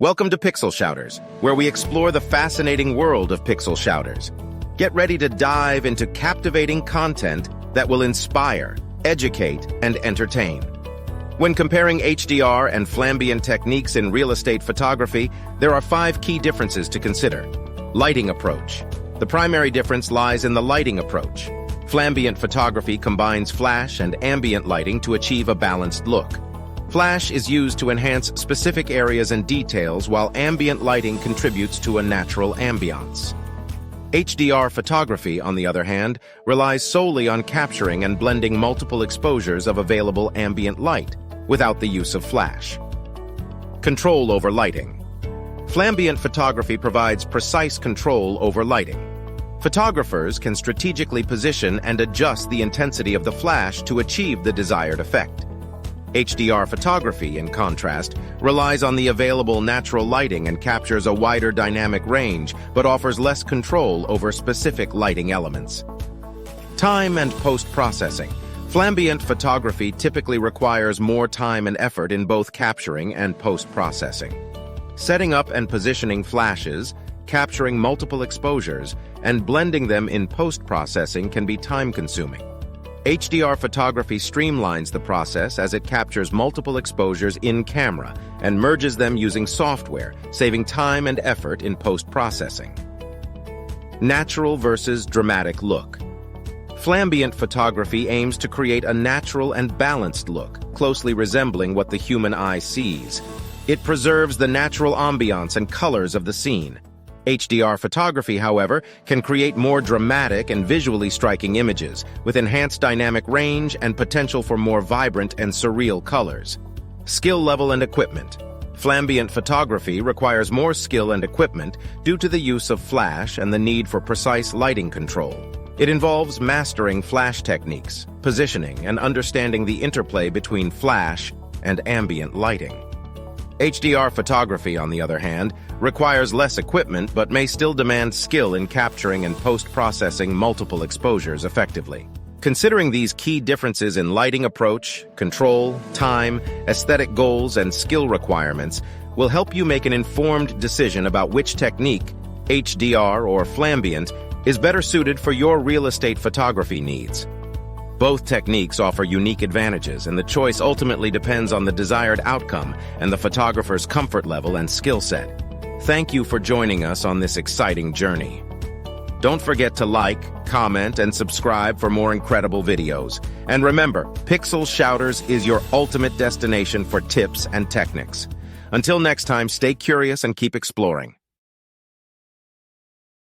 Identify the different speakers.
Speaker 1: Welcome to PixelShouters, where we explore the fascinating world of PixelShouters. Get ready to dive into captivating content that will inspire, educate, and entertain. When comparing HDR and Flambient techniques in real estate photography, there are 5 key differences to consider. Lighting approach. The primary difference lies in the lighting approach. Flambient photography combines flash and ambient lighting to achieve a balanced look. Flash is used to enhance specific areas and details, while ambient lighting contributes to a natural ambiance. HDR photography, on the other hand, relies solely on capturing and blending multiple exposures of available ambient light, without the use of flash. Control over lighting. Flambient photography provides precise control over lighting. Photographers can strategically position and adjust the intensity of the flash to achieve the desired effect. HDR photography, in contrast, relies on the available natural lighting and captures a wider dynamic range, but offers less control over specific lighting elements. Time and post-processing. Flambient photography typically requires more time and effort in both capturing and post-processing. Setting up and positioning flashes, capturing multiple exposures, and blending them in post-processing can be time-consuming. HDR photography streamlines the process as it captures multiple exposures in camera and merges them using software, saving time and effort in post-processing. Natural versus dramatic look. Flambient photography aims to create a natural and balanced look, closely resembling what the human eye sees. It preserves the natural ambiance and colors of the scene. HDR photography, however, can create more dramatic and visually striking images, with enhanced dynamic range and potential for more vibrant and surreal colors. Skill level and equipment. Flambient photography requires more skill and equipment due to the use of flash and the need for precise lighting control. It involves mastering flash techniques, positioning, and understanding the interplay between flash and ambient lighting. HDR photography, on the other hand, requires less equipment but may still demand skill in capturing and post-processing multiple exposures effectively. Considering these key differences in lighting approach, control, time, aesthetic goals, and skill requirements will help you make an informed decision about which technique, HDR or Flambient, is better suited for your real estate photography needs. Both techniques offer unique advantages, and the choice ultimately depends on the desired outcome and the photographer's comfort level and skill set. Thank you for joining us on this exciting journey. Don't forget to like, comment, and subscribe for more incredible videos. And remember, PixelShouters is your ultimate destination for tips and techniques. Until next time, stay curious and keep exploring.